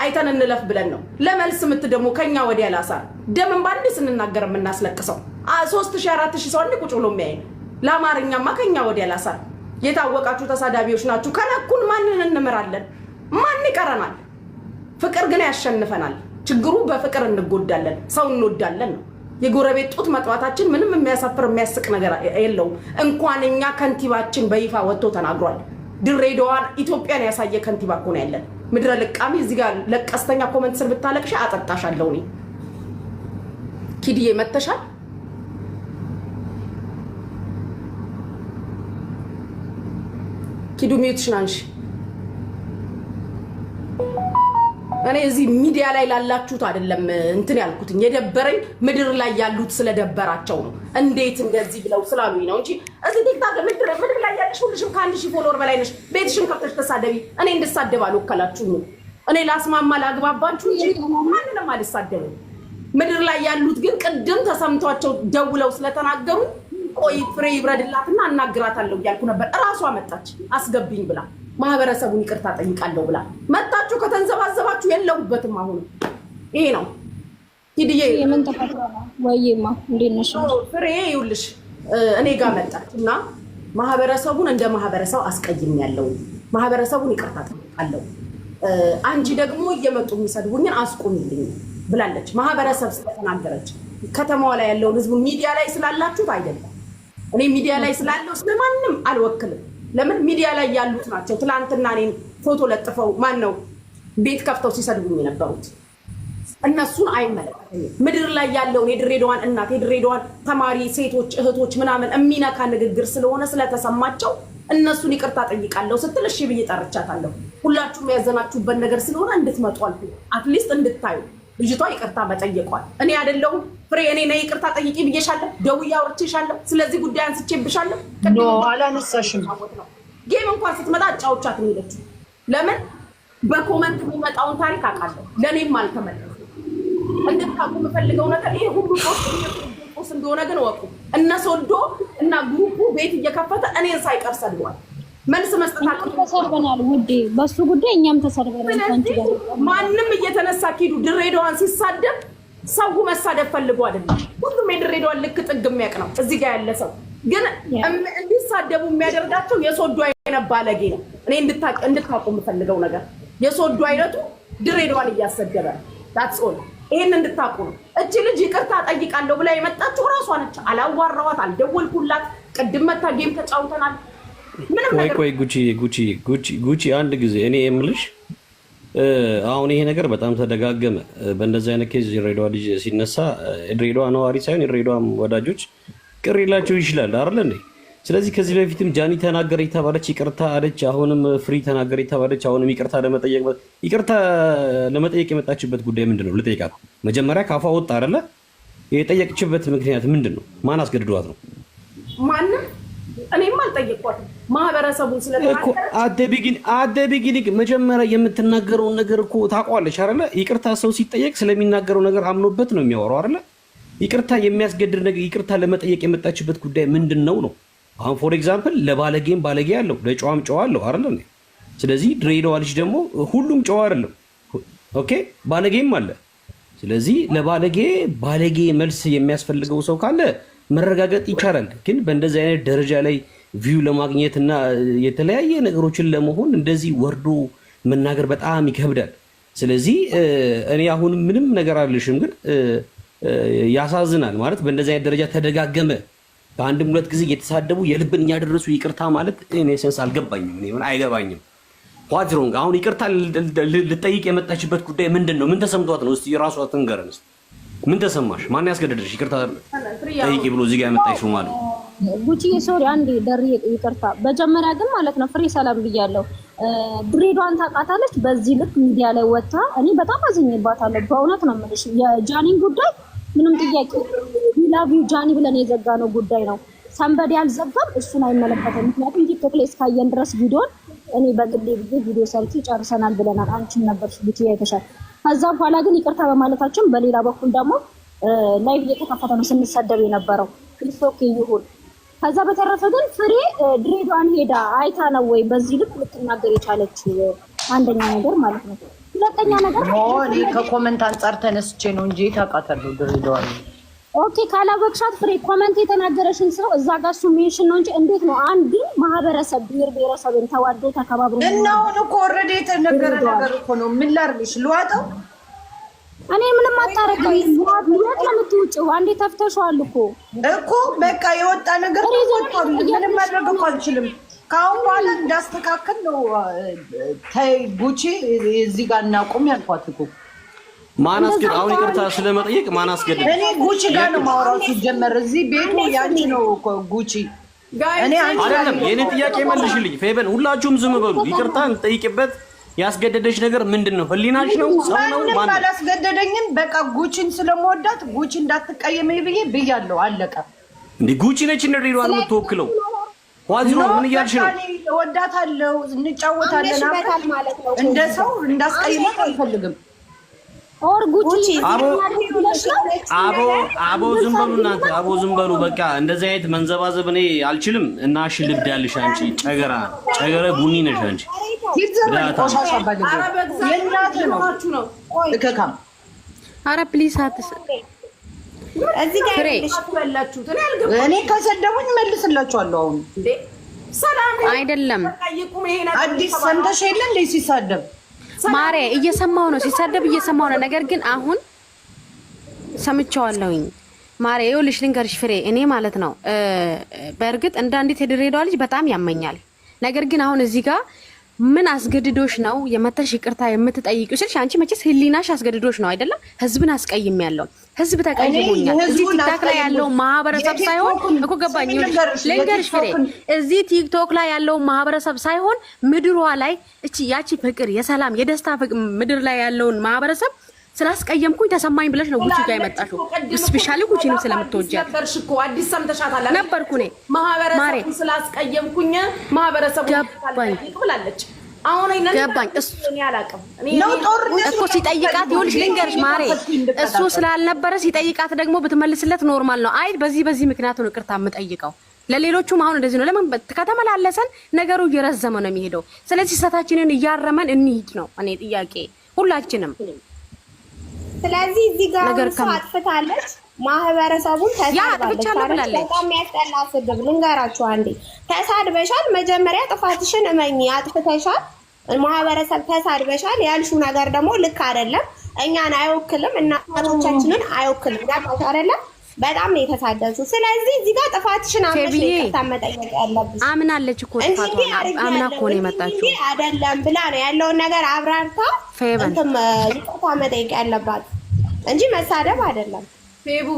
አይተን እንለፍ ብለን ነው ለመልስ ምትደሙ ከኛ ወዲያ ላሳር ደምን ባንዲ ስንናገር ምናስለቅሰው 3000 4000 ሰው እንደ ቁጭ ብሎ የሚያይ ለአማርኛማ ከኛ ወዲያ ላሳር የታወቃችሁ ተሳዳቢዎች ናችሁ ከነኩን ማንን እንመራለን ማን ይቀረናል ፍቅር ግን ያሸንፈናል ችግሩ በፍቅር እንጎዳለን ሰው እንወዳለን ነው የጎረቤት ጡት መጥባታችን ምንም የሚያሳፍር የሚያስቅ ነገር የለው እንኳን እኛ ከንቲባችን በይፋ ወጥቶ ተናግሯል ድሬዳዋን ኢትዮጵያን ያሳየ ከንቲባ እኮ ነው ያለን ምድረ ለቃሚ እዚህ ጋር ለቀስተኛ ኮሜንት ስር ብታለቅሽ አጠጣሻለሁ እኔ ኪዲዬ መተሻል ኪዱ ሚውትሽናንሽ እኔ እዚህ ሚዲያ ላይ ላላችሁት አይደለም እንትን ያልኩት የደበረኝ ምድር ላይ ያሉት ስለደበራቸው ነው እንዴት እንደዚህ ብለው ስላሉኝ ነው እንጂ እዚህ ቲክታክ ምድር ላይ ያለሽ ሁሉሽም ከ1000 ፎሎወር በላይ ነሽ ቤትሽን ከፍተሽ ተሳደቢ እኔ እንድሳደብ አልወከላችሁኝ እኔ ላስማማ ላግባባችሁ እንጂ ማንንም አልሳደብም ምድር ላይ ያሉት ግን ቅድም ተሰምቷቸው ደውለው ስለተናገሩ ቆይ ፍሬ ይብረድላትና አናግራታለሁ ያልኩ ነበር እራሷ መጣች አስገብኝ ብላ ማህበረሰቡን ይቅርታ ጠይቃለሁ ብላ መጣችሁ ከተንዘባዘባችሁ የለውበትም አሁን ይሄ ነው ሂድዬ የምን ተፈጥሯል ወይማ እንዴነሽ ፍሬ ይውልሽ እኔ ጋር መጣችና ማህበረሰቡን እንደ ማህበረሰብ አስቀይም ያለው ማህበረሰቡን ይቅርታ ጠይቃለሁ አንቺ ደግሞ እየመጡ የሚሰድቡኝን አስቆሚልኝ ብላለች ማህበረሰብ ስለተናገረች ከተማው ላይ ያለው ህዝቡ ሚዲያ ላይ ስላላችሁት አይደለም እኔ ሚዲያ ላይ ስላለው ስለማንም አልወክልም ለምን ሚዲያ ላይ ያሉት ናቸው ትላንትና እኔን ፎቶ ለጥፈው ማን ነው ቤት ከፍተው ሲሰድቡኝ የነበሩት እነሱን አይመለከተኝም ምድር ላይ ያለው የድሬዳዋን እናት የድሬዳዋን ተማሪ ሴቶች እህቶች ምናምን የሚነካ ንግግር ስለሆነ ስለተሰማቸው እነሱን ይቅርታ ጠይቃለሁ ስትል እሺ ብዬ ጠርቻታለሁ ሁላችሁም ያዘናችሁበት ነገር ስለሆነ እንድትመጡ አልኩ አትሊስት እንድታዩ ልጅቷ ይቅርታ መጠየቋል እኔ አይደለም ፍሬ እኔ ነኝ ይቅርታ ጠይቂ ብዬሻለሁ ደውያ ወርቼሻለሁ ስለዚህ ጉዳይ አንስቼብሻለሁ ኖ አላነሳሽም ጌም እንኳን ስትመጣ ጫውቻት ነው ለምን በኮመንት የሚመጣውን ታሪክ አውቃለሁ ለኔም አልተመለሰ እንድታቁ የምፈልገው ነገር ይሄ ሁሉ ጦስ እንደሆነ ግን ወቁ እነሶዶ እና ግሩፑ ቤት እየከፈተ እኔን ሳይቀር ሰድቧል መልስ መስጠታችሁ ተሰርበናል ውዴ በሱ ጉዳይ እኛም ተሰርበናል አንቺ ጋር ማንንም እየተነሳ ኪዱ ድሬዳዋን ሲሳደብ ሰው መሳደብ ፈልጎ አይደለም ሁሉም የድሬዳዋን ልክ ጥግ የሚያቅ ነው እዚህ ጋር ያለ ሰው ግን እንዲሳደቡ የሚያደርጋቸው የሶዶ አይነት ባለጌ ነው እኔ እንድታቁ የምፈልገው ነገር የሶዶ አይነቱ ድሬዳዋን እያሰደበ that's all ይሄን እንድታቁ ነው እቺ ልጅ ይቅርታ ጠይቃለሁ ብላ የመጣችው ራሷ ነች አላዋራዋት አልደወልኩላት ቅድም መታ ጌም ተጫውተናል ቆይ ጉቺ አንድ ጊዜ እኔ የምልሽ አሁን ይሄ ነገር በጣም ተደጋገመ በእንደዚህ አይነት ኬዝ ድሬዳዋ ልጅ ሲነሳ ድሬዳዋ ነዋሪ ሳይሆን ድሬዳዋ ወዳጆች ቅር ይላቸው ይችላል አይደል እንዴ ስለዚህ ከዚህ በፊትም ጃኒ ተናገረ የተባለች ይቅርታ አለች አሁንም ፍሪ ተናገረ የተባለች አሁንም ይቅርታ ለመጠየቅ የመጣችበት ጉዳይ ምንድነው ልጠይቃት መጀመሪያ ካፋ ወጣ አይደለ የጠየቅችበት ምክንያት ምንድነው ማን አስገድዷት ነው ማንም እኔም አልጠየቅኳትም ማህበረሰቡን ስለተናገረ አደቢጊኒ መጀመሪያ የምትናገረውን ነገር እኮ ታቋለች አይደለ ይቅርታ ሰው ሲጠየቅ ስለሚናገረው ነገር አምኖበት ነው የሚያወራው አይደለ ይቅርታ የሚያስገድድ ነገር ይቅርታ ለመጠየቅ የመጣችበት ጉዳይ ምንድነው ነው አሁን ፎር ኤግዛምፕል ለባለጌም ባለጌ ያለው ለጨዋም ጨዋ አለው አይደል ስለዚህ ድሬዳዋ ልጅ ደግሞ ሁሉም ጨዋ አይደለም ኦኬ ባለጌም አለ ስለዚህ ለባለጌ መልስ የሚያስፈልገው ሰው ካለ መረጋገጥ ይቻላል ግን በእንደዚህ አይነት ደረጃ ላይ ቪው ለማግኘት እና የተለያየ ነገሮችን ለመሆን እንደዚህ ወርዶ መናገር በጣም ይከብዳል ስለዚህ እኔ አሁን ምንም ነገር አልልሽም ግን ያሳዝናል ማለት በእንደዚህ አይነት ደረጃ ተደጋገመ በአንድም ሁለት ጊዜ እየተሳደቡ የልብን እያደረሱ ይቅርታ ማለት እኔ ሴንስ አልገባኝም እኔ ምን አይገባኝም ዋት ሮንግ አሁን ይቅርታ ልጠይቅ የመጣችበት ጉዳይ ምንድነው ምን ተሰምቷት ነው እስቲ ራሷ ትንገረን ምን ተሰማሽ ማን ያስገደደሽ ይቅርታ ጠይቂ ብሎ እዚህ ጋር ያመጣሽው ማለት ጉቺ ሶሪ አንዴ ደሪ ይቅርታ በጀመሪያ ግን ማለት ነው ፍሬ ሰላም ብያለሁ ድሬዳዋን ታውቃታለች በዚህ ልክ ሚዲያ ላይ ወጣ እኔ በጣም አዝኜባታለሁ በእውነት ነው የምልሽ የጃኒን ጉዳይ ምንም ጥያቄ ላቪ ጃኒ ብለን የዘጋነው ጉዳይ ነው ሰንበዲ አልዘጋም እሱን አይመለከተም ምክንያቱም ቲክቶክ ላይ እስካየን ድረስ ቪዲዮን እኔ በግሌ ቪዲዮ ሰርቼ ጨርሰናል ብለናል አንቺም ነበርሽ ጉቺ አይተሻል ከዛ በኋላ ግን ይቅርታ በማለታችን በሌላ በኩል ደግሞ ላይቭ እየተከፈተ ነው ስንሰደብ የነበረው ቲክቶክ ይሁን ከዛ በተረፈ ግን ፍሬ ድሬዳዋን ሄዳ አይታ ነው ወይ በዚህ ልክ ልትናገር የቻለች አንደኛ ነገር ማለት ነው ሁለተኛ ነገር እኔ ከኮመንት አንጻር ተነስቼ ነው እንጂ ታውቃታለሁ ድሬዳዋ። ኦኬ ካላወቅሻት ፍሬ ኮመንት የተናገረሽን ሰው እዛ ጋር እሱ ሜንሽን ነው እንጂ እንዴት ነው አንድ ማህበረሰብ ብሔር ብሔረሰብን ተዋዶ ተከባብሮ እና አሁን እኮ ኦልሬዲ የተነገረ ነገር እኮ ነው። ምን ላድርግሽ? ልዋጠው? እኔ ምንም አታረጋም። ልዋጥ ልዋጥ ነው የምትውጪው። አንዴ ተፍተሽዋል እኮ በቃ የወጣ ነገር ተቆጥቷል። ምንም ማድረግ እኮ አልችልም። ከአሁን በኋላ እንዳስተካከል ነው። ተይ ጉቺ እዚህ ጋር እናቁም ያልኳት እኮ ማን አስገድ አሁን ይቅርታ ስለመጠየቅ ማን አስገድ? እኔ ጉቺ ጋር ነው ማውራው። ሲጀመር እዚህ ቤቱ ያንቺ ነው እኮ ጉቺ። እኔ አንቺ አይደለም የኔ ጥያቄ መልሽልኝ። ፌበን ሁላችሁም ዝም በሉ። ይቅርታ እንጠይቅበት። ያስገደደሽ ነገር ምንድነው? ህሊናሽ ነው? ሰው ነው? ማን አላስገደደኝም። በቃ ጉቺን ስለምወዳት ጉቺ እንዳትቀየመኝ ብያለሁ። አለቀ። እንዴ ጉቺ ነች እንደ ድሬዳዋን የምትወክለው። ዋዚሮ ምን እያልሽ ነው? እወዳታለሁ፣ እንጫወታለን እንደ ሰው እንዳስቀይማት አልፈልግም። ኦር ጉቺ አቦ ዝም በሉ እናንተ። አቦ ዝም በሉ በቃ። እንደዚህ አይነት መንዘባዘብ እኔ አልችልም። እና እሺ ልብድ ያልሽ አንቺ ጨገረ ቡኒ ነሽ አንቺ። ኧረ ፕሊስ አትስ እዚህ ጋር እኔ ከሰደቡኝ መልስላችኋለሁ። አሁን ሰላም አይደለም አዲስ ሰምተሽ የለ እንዴ ሲሳደብ ማሬ እየሰማው ነው፣ ሲሳደብ እየሰማው ነው። ነገር ግን አሁን ሰምቻለሁኝ ማሬ። ይኸውልሽ ልንገርሽ ፍሬ፣ እኔ ማለት ነው በእርግጥ እንደ አንዲት የድሬዳዋ ልጅ በጣም ያመኛል። ነገር ግን አሁን እዚህ ጋር ምን አስገድዶሽ ነው የመተሽ ይቅርታ የምትጠይቂው ስልሽ፣ አንቺ መቼስ ህሊናሽ አስገድዶሽ ነው አይደለም? ህዝብን አስቀይም ያለው ህዝብ ተቀይሞኛል። እዚህ ቲክቶክ ላይ ያለው ማህበረሰብ ሳይሆን እኮ ገባኝ። ልንገርሽ ፍሬ፣ እዚህ ቲክቶክ ላይ ያለው ማህበረሰብ ሳይሆን ምድሯ ላይ እቺ ያቺ ፍቅር፣ የሰላም የደስታ ምድር ላይ ያለውን ማህበረሰብ ስላስቀየምኩኝ ተሰማኝ ብለሽ ነው ጉቺ ጋር የመጣሽው። ስፔሻሊ ጉቺንም ስለምትወጃት ነበርሽ እኮ አዲስ ሰምተሻታል ነበርኩ እኔ ማህበረሰብ ስላስቀየምኩኝ ማህበረሰቡ ብላለች። አሁን ገባኝ እኮ ሲጠይቃት። ይኸውልሽ ልንገርሽ ማሬ፣ እሱ ስላልነበረ ሲጠይቃት ደግሞ ብትመልስለት ኖርማል ነው። አይ በዚህ ምክንያት ነው ይቅርታ የምጠይቀው። ለሌሎቹም አሁን እንደዚህ ነው። ለምን ከተመላለሰን ነገሩ እየረዘመ ነው የሚሄደው። ስለዚህ ስህተታችንን እያረመን እንሂድ ነው እኔ ጥያቄ ሁላችንም። ስለዚህ እዚህ ጋር ሰው አጥፍታለች፣ ማህበረሰቡን ተሳድባለች። በጣም የሚያስጠላ ስድብ ልንገራችሁ አንዴ። ተሳድበሻል፣ መጀመሪያ ጥፋትሽን እመኚ። አጥፍተሻል፣ ማህበረሰብ ተሳድበሻል። ያልሽው ነገር ደግሞ ልክ አይደለም፣ እኛን አይወክልም፣ እናቶቻችንን አይወክልም። ገባሽ አይደለም? በጣም ነው የተሳደብሽው። ስለዚህ እዚህ ጋር ጥፋትሽን አምነሽ ይቅርታ መጠየቅ ያለብሽ። አምናለች እኮ ጥፋቷን አምና እኮ ነው የመጣችው። አይደለም ብላ ነው ያለውን ነገር አብራርታ ይቅርታ መጠየቅ ያለባት እንጂ መሳደብ አይደለም። ፌቡ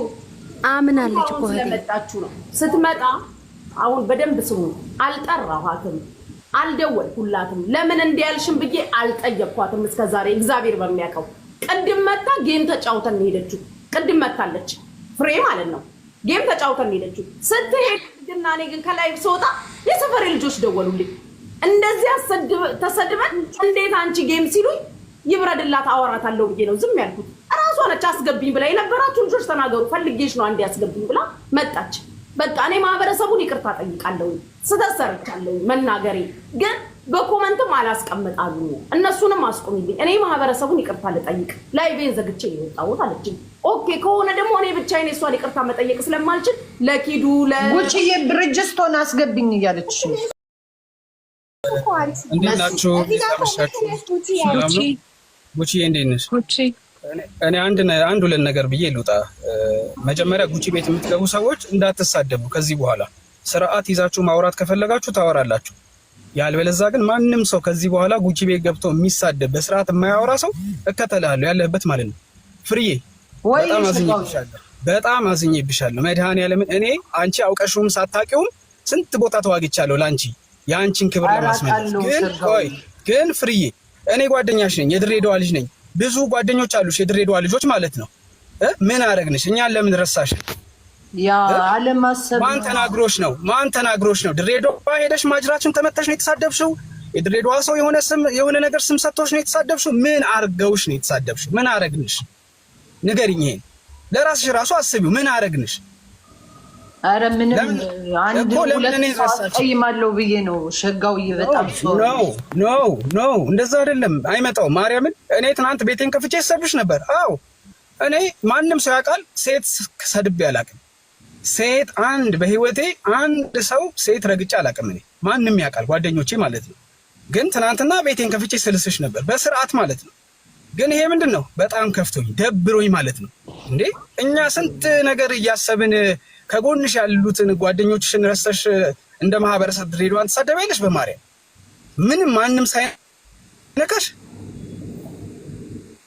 አምናለች እኮ ስለመጣችሁ ነው። ስትመጣ አሁን በደንብ ስሙ። አልጠራኋትም፣ አልደወልኩላትም። ለምን እንዲያልሽም ብዬ አልጠየቅኳትም እስከዛሬ እግዚአብሔር በሚያውቀው። ቅድም መጣ ጌም ተጫውተን ሄደችው። ቅድም መጣለች ፍሬ ማለት ነው። ጌም ተጫውተን ሄደችው። ስትሄድ ግን እኔ ግን ከላይ ስወጣ የሰፈሬ ልጆች ደወሉልኝ። እንደዚህ ተሰድበን እንዴት አንቺ ጌም ሲሉኝ ይብረድላት አወራታለሁ ብዬ ነው ዝም ያልኩት። እራሷ ነች አስገቢኝ ብላ የነበራችሁ ልጆች ተናገሩ ፈልጌሽ ነው አንዴ አስገቢኝ ብላ መጣች። በቃ እኔ ማህበረሰቡን ይቅርታ ጠይቃለሁ። ስህተት ሰርቻለሁ መናገሬ ግን በኮመንትም አላስቀምጣሉ። እነሱንም አስቆሚልኝ። እኔ ማህበረሰቡን ይቅርታ ልጠይቅ ላይቬን ዘግቼ የወጣሁት አለችኝ። ኦኬ ከሆነ ደግሞ እኔ ብቻዬን እሷን ይቅርታ መጠየቅ ስለማልችል ለኪዱ ጉቺዬ ብርጅስቶን አስገብኝ እያለች እንዴት ናችሁ? ጉቺዬ እንዴት ነሽ? እኔ አንድ ሁለት ነገር ብዬ ልውጣ። መጀመሪያ ጉቺ ቤት የምትገቡ ሰዎች እንዳትሳደቡ። ከዚህ በኋላ ስርዓት ይዛችሁ ማውራት ከፈለጋችሁ ታወራላችሁ። ያልበለዛ ግን ማንም ሰው ከዚህ በኋላ ጉቺ ቤት ገብቶ የሚሳደብ በስርዓት የማያወራ ሰው እከተልሃለሁ ያለህበት ማለት ነው። ፍርዬ በጣም አዝኜብሻለሁ። መድኃኒዓለምን እኔ አንቺ አውቀሽውም ሳታውቂውም ስንት ቦታ ተዋግቻለሁ ለአንቺ የአንቺን ክብር ለማስመለስ። ግን ፍርዬ እኔ ጓደኛሽ ነኝ፣ የድሬዳዋ ልጅ ነኝ። ብዙ ጓደኞች አሉሽ የድሬዳዋ ልጆች ማለት ነው። ምን አረግንሽ? እኛን ለምን ረሳሽ? ማን ተናግሮሽ ነው? ድሬዳዋ ሄደሽ ማጅራችን ተመተሽ ነው የተሳደብሽው? የድሬዳዋ ሰው የሆነ ነገር ስም ሰጥቶሽ ነው የተሳደብሽው? ምን አርገውሽ ነው የተሳደብሽው? ምን አረግንሽ? ንገሪኝ። ይሄን ለራስሽ ራሱ አስቢው። ምን አረግንሽ? አረ ምንም አንድ ሁለት አስቀይማለሁ ብዬ ነው ሸጋው ይበጣም ኖ እንደዛ አይደለም አይመጣውም ማርያምን እኔ ትናንት ቤቴን ከፍቼ ሰብሽ ነበር አዎ እኔ ማንም ሰው ያውቃል ሴት ሰድቤ አላውቅም ሴት አንድ በህይወቴ አንድ ሰው ሴት ረግጬ አላውቅም እኔ ማንም ያውቃል ጓደኞቼ ማለት ነው ግን ትናንትና ቤቴን ከፍቼ ስልስሽ ነበር በስርዓት ማለት ነው ግን ይሄ ምንድነው በጣም ከፍቶኝ ደብሮኝ ማለት ነው እንዴ እኛ ስንት ነገር እያሰብን ከጎንሽ ያሉትን ጓደኞችሽን ረስተሽ እንደ ማህበረሰብ ድሬዳዋን ተሳደባይለሽ በማርያም ምንም ማንም ሳይነካሽ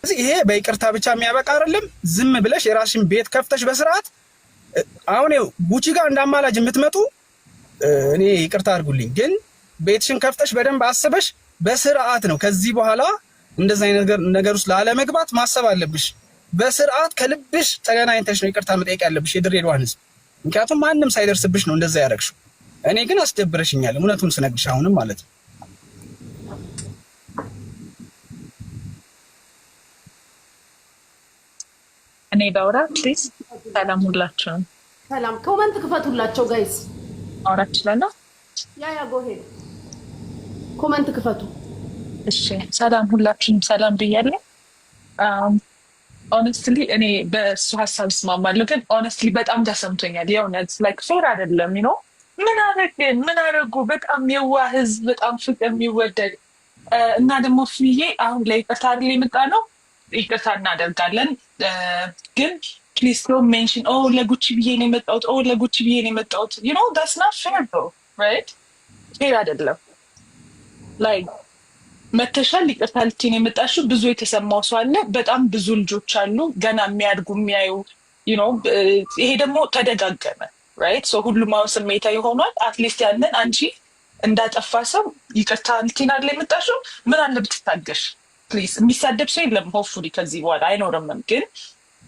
እዚህ ይሄ በይቅርታ ብቻ የሚያበቃ አይደለም ዝም ብለሽ የራስሽን ቤት ከፍተሽ በስርዓት አሁን ጉቺ ጋር እንዳማላጅ የምትመጡ እኔ ይቅርታ አድርጉልኝ ግን ቤትሽን ከፍተሽ በደንብ አስበሽ በስርዓት ነው ከዚህ በኋላ እንደዛ አይነት ነገር ውስጥ ላለመግባት ማሰብ አለብሽ በስርዓት ከልብሽ ተገናኝተሽ ነው ይቅርታ መጠየቅ ያለብሽ የድሬዳዋን ህዝብ ምክንያቱም ማንም ሳይደርስብሽ ነው እንደዛ ያደረግሽው እኔ ግን አስደብረሽኛል እውነቱን ስነግርሽ አሁንም ማለት ነው እኔ ዳውራ ፕሊዝ ሰላም ሁላችሁም ሰላም ኮሜንት ክፈቱላቸው ጋይስ አውራት ይችላል ያ ጎ ሄድ ኮሜንት ክፈቱ እሺ ሰላም ሁላችሁም ሰላም ብያለሁ ሆነስትሊ እኔ በሱ ሀሳብ እስማማለሁ ግን ሆነስትሊ በጣም ተሰምቶኛል የእውነት ላይክ ፌር አይደለም ዩ ኖ ምን አደረጉ በጣም የዋህ ህዝብ በጣም ፍቅር የሚወደድ እና ደግሞ ፍዬ አሁን ላይ ይቅርታ አይደል የመጣ ነው ይቅርታ እናደርጋለን ግን ፕሊዝ ዶንት ሜንሽን ለጉቺ ብዬ ነው የመጣሁት ለጉቺ ብዬ ነው የመጣሁት ዩ ኖ ዳትስ ናት ፌር ዶ ራይት ፌር አይደለም ላይክ መተሻል ይቅርታ ልትይኝ የመጣሽው ብዙ የተሰማው ሰው አለ በጣም ብዙ ልጆች አሉ ገና የሚያድጉ የሚያዩ ዩ ኖ ይሄ ደግሞ ተደጋገመ ራይት ሶ ሁሉም አሁን ስሜታዊ ሆኗል አትሊስት ያንን አንቺ እንዳጠፋ ሰው ይቅርታ ልትይኝ አይደል የመጣሽው ምን አለ ብትታገሽ ፕሊዝ የሚሳደብ ሰው የለም ሆፕፉሊ ከዚህ በኋላ አይኖርም ግን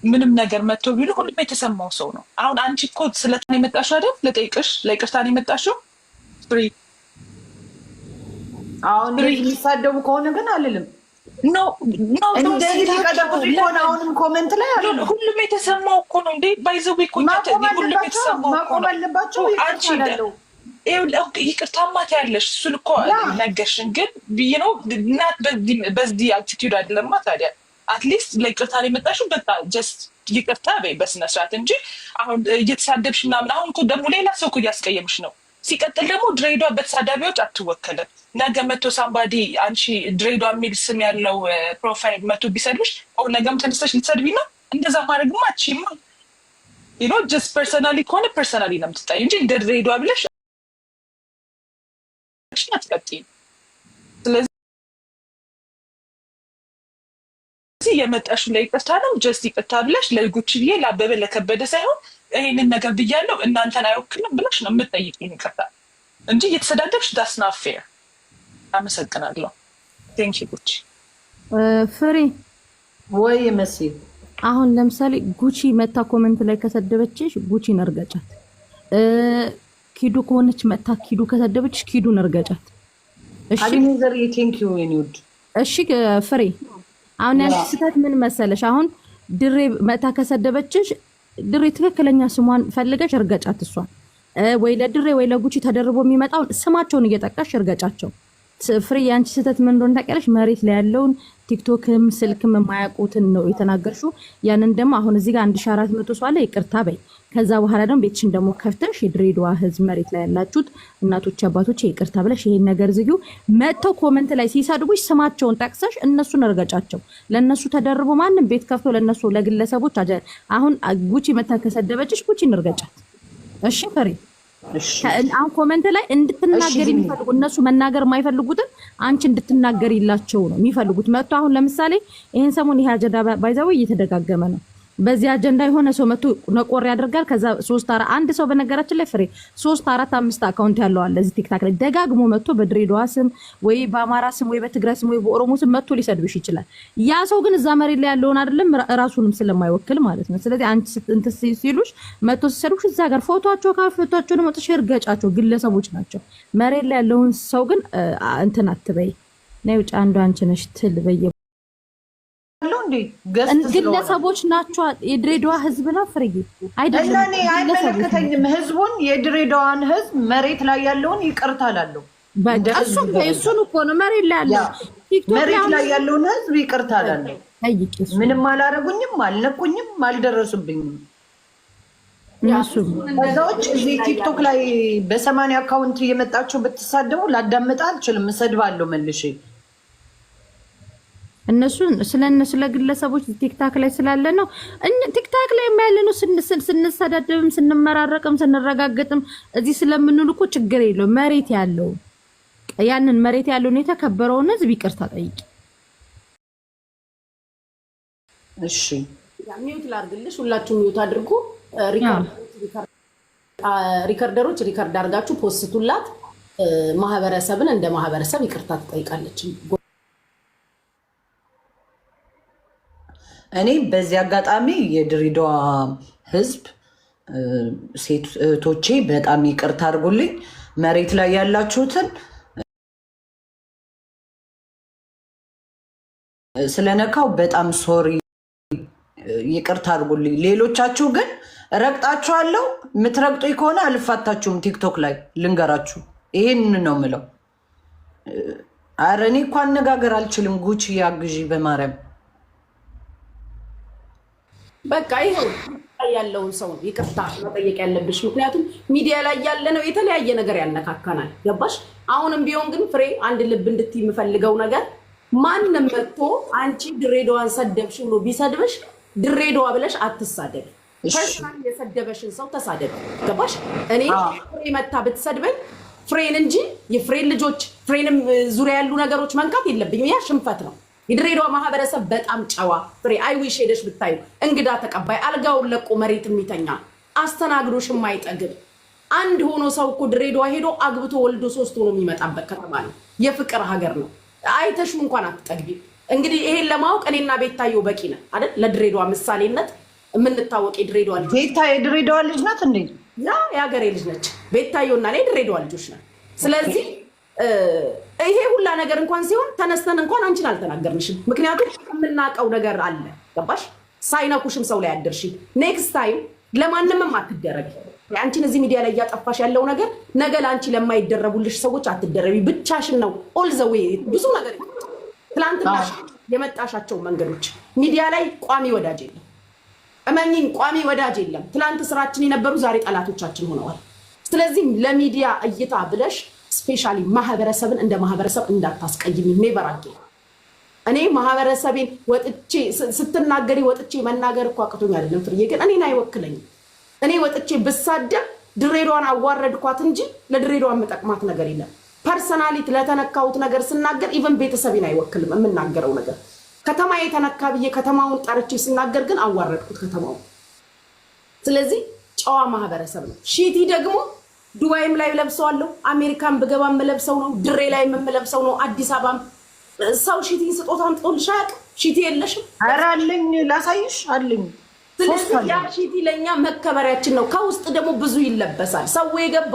ምንም ነገር መጥቶ ቢሉ ሁሉም የተሰማው ሰው ነው አሁን አንቺ እኮ ስለታን የመጣሽው አይደል ለጠይቅሽ ለይቅርታን የመጣሽው ፍሪ አሁን የሚሳደቡ ከሆነ ግን አልልም ኖ እንደዚህ ሊቀደቁት ቢሆን አሁንም ኮሜንት ላይ አሉ ሁሉም የተሰማው እኮ ነው እንዴ ባይዘው እኮ ሁሉም የተሰማው ማቆም አለባቸው ይቀርታለው ይቅርታማት ያለሽ እሱን እኮ ነገርሽን ግን ነው እናት በዚህ አቲቲዩድ አይደለማ ታዲያ አትሊስት ለይቅርታ የመጣሽው በቃ ጀስት ይቅርታ በይ በስነስርዓት እንጂ አሁን እየተሳደብሽ ምናምን አሁን እኮ ደግሞ ሌላ ሰው እኮ እያስቀየምሽ ነው ሲቀጥል ደግሞ ድሬዳዋ በተሳዳቢዎች አትወከልም ነገ መቶ ሳምባዲ አንቺ ድሬዳዋ የሚል ስም ያለው ፕሮፋይል መቶ ቢሰድብሽ ነገም ተነስተሽ ልትሰድቢ ነው እንደዛ ማድረግማ አትችይም ዩ ኖ ጀስት ፐርሰናሊ ከሆነ ፐርሰናሊ ነው የምትታይ እንጂ እንደ ድሬዳዋ ብለሽ አትቀጥይም ስለዚህ የመጣሽው ለይቅርታ ነው ጀስት ይቅርታ ብለሽ ለጉቺ ብዬ ለአበበ ለከበደ ሳይሆን ይሄንን ነገር ብያለሁ እናንተን አይወክልም ብለሽ ነው የምትጠይቂኝ ይቅርታ እንጂ እየተሰዳደብሽ ዳስ ናት ፌር አመሰግናለሁ ቴንክ ዩ ጉቺ ፍሬ ወይ መሲ አሁን ለምሳሌ ጉቺ መታ ኮሜንት ላይ ከሰደበችሽ ጉቺ ነርገጫት ኪዱ ከሆነች መታ ኪዱ ከሰደበችሽ ኪዱ ነርገጫት እሺ አሊዘር ቴንክ ዩ ዩኒድ እሺ ፍሬ አሁን ያንቺ ስህተት ምን መሰለሽ አሁን ድሬ መታ ከሰደበችሽ ድሬ ትክክለኛ ስሟን ፈልገሽ እርገጫት እሷን ወይ ለድሬ ወይ ለጉቺ ተደርቦ የሚመጣው ስማቸውን እየጠቀሽ እርገጫቸው ፍሬ ያንቺ ስህተት ምን እንደሆነ ታውቂያለሽ መሬት ላይ ያለውን ቲክቶክም ስልክም የማያውቁትን ነው የተናገርሽው ያንን ደግሞ አሁን እዚህ ጋር 1400 ሰው አለ ይቅርታ በይ ከዛ በኋላ ደግሞ ቤትሽን ደግሞ ከፍተሽ የድሬዳዋ ህዝብ መሬት ላይ ያላችሁት እናቶች አባቶች ይቅርታ ብለሽ ይሄን ነገር ዝጊው መተው ኮሜንት ላይ ሲሰድቡሽ ስማቸውን ጠቅሰሽ እነሱን እርገጫቸው ለነሱ ተደርቦ ማንም ቤት ከፍቶ ለነሱ ለግለሰቦች አሁን ጉቺ መታ ከሰደበችሽ ጉቺ እንርገጫት እሺ ፈሪ አሁን ኮሜንት ላይ እንድትናገሪ የሚፈልጉ እነሱ መናገር የማይፈልጉትን አንቺ እንድትናገሪላቸው ነው የሚፈልጉት መጥቶ አሁን ለምሳሌ ይሄን ሰሞን ይሄ አጀንዳ ባይዛው እየተደጋገመ ነው በዚህ አጀንዳ የሆነ ሰው መጥቶ ነቆር ያደርጋል ከዛ 3 አንድ ሰው በነገራችን ላይ ፍሬ 3 4 5 አካውንት ያለው አለ እዚህ ቲክታክ ላይ ደጋግሞ መጥቶ በድሬዳዋ ስም ወይ በአማራ ስም ወይ በትግራይ ስም ወይ በኦሮሞ ስም መጥቶ ሊሰድብሽ ይችላል ያ ሰው ግን እዛ መሬት ላይ ያለውን አይደለም ራሱንም ስለማይወክል ማለት ነው ስለዚህ አንቺ እንት ሲሉሽ መጥቶ ሲሰድብሽ እዛ ጋር ፎቶአቸው ካፈቷቸው ነው መጥቶ ገጫቸው ግለሰቦች ናቸው መሬት ላይ ያለውን ሰው ግን እንትን አትበይ ነው ጫንዶ አንቺ ነሽ ትል በየ አለው እንዴ? ግለሰቦች ናቸው። የድሬዳዋ ህዝብ ነው ፍርዬ አይደለም። እኔ አይመለከተኝም። ህዝቡን የድሬዳዋን ህዝብ መሬት ላይ ያለውን ይቅርታ አላለሁ። እሱን እኮ ነው መሬት ላይ ያለው መሬት ላይ ያለውን ህዝብ ይቅርታ አላለሁ። ምንም አላረጉኝም፣ አልነኩኝም፣ አልደረሱብኝም። ከዛዎች እዚህ ቲክቶክ ላይ በ80 አካውንት እየመጣችሁ ብትሳደቡ ላዳምጣ አልችልም። እሰድባለሁ መልሼ። እነሱን ስለ ግለሰቦች ቲክታክ ላይ ስላለ ነው። ቲክታክ ላይ ያለ ነው። ስንሰዳደብም ስንመራረቅም ስንረጋገጥም እዚህ ስለምንውል እኮ ችግር የለውም። መሬት ያለው ያንን መሬት ያለውን የተከበረውን ህዝብ ይቅርታ ጠይቂ። እሺ ሚዩት ላድርግልሽ። ሁላችሁም ሚዩት አድርጉ። ሪከርደሮች ሪከርድ አድርጋችሁ ፖስቱላት። ማህበረሰብን እንደ ማህበረሰብ ይቅርታ ትጠይቃለች። እኔ በዚህ አጋጣሚ የድሬዳዋ ህዝብ ሴት እህቶቼ በጣም ይቅርታ አድርጉልኝ። መሬት ላይ ያላችሁትን ስለነካው በጣም ሶሪ፣ ይቅርታ አድርጉልኝ። ሌሎቻችሁ ግን ረግጣችኋለሁ። የምትረግጡኝ ከሆነ አልፋታችሁም። ቲክቶክ ላይ ልንገራችሁ፣ ይሄን ነው የምለው። ኧረ እኔ እኮ አነጋገር አልችልም። ጉቺ ያግዢ በማርያም። በቃ ይኸው ያለውን ሰው ይቅርታ መጠየቅ ያለብሽ። ምክንያቱም ሚዲያ ላይ ያለ ነው የተለያየ ነገር ያነካካናል። ገባሽ? አሁንም ቢሆን ግን ፍሬ አንድ ልብ እንድትይ የምፈልገው ነገር ማንም መጥቶ አንቺ ድሬዳዋን ሰደብሽ ብሎ ቢሰድብሽ ድሬዳዋ ብለሽ አትሳደብ። ፐርሰናል የሰደበሽን ሰው ተሳደብ። ገባሽ? እኔ ፍሬ መታ ብትሰድበኝ ፍሬን እንጂ የፍሬን ልጆች ፍሬንም ዙሪያ ያሉ ነገሮች መንካት የለብኝም። ያ ሽንፈት ነው። የድሬዳዋ ማህበረሰብ በጣም ጨዋ ፍሬ አይዊሽ ሄደሽ ብታዩ እንግዳ ተቀባይ፣ አልጋውን ለቆ መሬት የሚተኛ አስተናግዶሽ የማይጠግብ አንድ ሆኖ ሰው እኮ ድሬዳዋ ሄዶ አግብቶ ወልዶ 3 ሆኖ የሚመጣበት ከተማ ነው። የፍቅር ሀገር ነው። አይተሹ እንኳን አትጠግቢ። እንግዲህ ይሄን ለማወቅ እኔና ቤታየው በቂ ነን አይደል? ለድሬዳዋ ምሳሌነት የምንታወቅ የድሬዳዋ ልጅ። ቤታ የድሬዳዋ ልጅ ናት እንዴ? ያ የሀገሬ ልጅ ነች። ቤታየውና እኔ የድሬዳዋ ልጆች ነን። ስለዚህ ይሄ ሁላ ነገር እንኳን ሲሆን ተነስተን እንኳን አንቺን አልተናገርንሽም። ምክንያቱም የምናውቀው ነገር አለ። ገባሽ? ሳይነኩሽም ሰው ላይ አደርሽ። ኔክስት ታይም ለማንምም አትደረግ። አንቺን እዚህ ሚዲያ ላይ እያጠፋሽ ያለው ነገር ነገ ለአንቺ ለማይደረቡልሽ ሰዎች አትደረቢ። ብቻሽን ነው ኦል ዘ ዌይ ብዙ ነገር ትላንትና የመጣሻቸው መንገዶች ሚዲያ ላይ ቋሚ ወዳጅ የለም። እመኚኝ፣ ቋሚ ወዳጅ የለም። ትላንት ስራችን የነበሩ ዛሬ ጠላቶቻችን ሆነዋል። ስለዚህ ለሚዲያ እይታ ብለሽ ስፔሻሊ ማህበረሰብን እንደ ማህበረሰብ እንዳታስቀይሚ። ኔቨር አጌን። እኔ ማህበረሰቤን ወጥቼ ስትናገሪ ወጥቼ መናገር እኮ አቅቶኝ አይደለም ፍርዬ፣ ግን እኔን አይወክለኝም። እኔ ወጥቼ ብሳደብ ድሬዳዋን አዋረድኳት እንጂ ለድሬዳዋ የምጠቅማት ነገር የለም። ፐርሰናሊቲ ለተነካሁት ነገር ስናገር ኢቨን ቤተሰቤን አይወክልም የምናገረው ነገር። ከተማ የተነካ ብዬ ከተማውን ጠርቼ ስናገር ግን አዋረድኩት ከተማውን። ስለዚህ ጨዋ ማህበረሰብ ነው። ሺቲ ደግሞ ዱባይም ላይ ለብሰዋለሁ፣ አሜሪካን ብገባ የምለብሰው ነው፣ ድሬ ላይ የምለብሰው ነው። አዲስ አበባም ሰው ሺቲን ስጦታ አምጥቶልሽ አያውቅም። ሺቲ የለሽም? ኧረ አለኝ፣ ላሳይሽ አለኝ። ስለዚህ ያ ሺቲ ለእኛ መከበሪያችን ነው። ከውስጥ ደግሞ ብዙ ይለበሳል። ሰው የገባ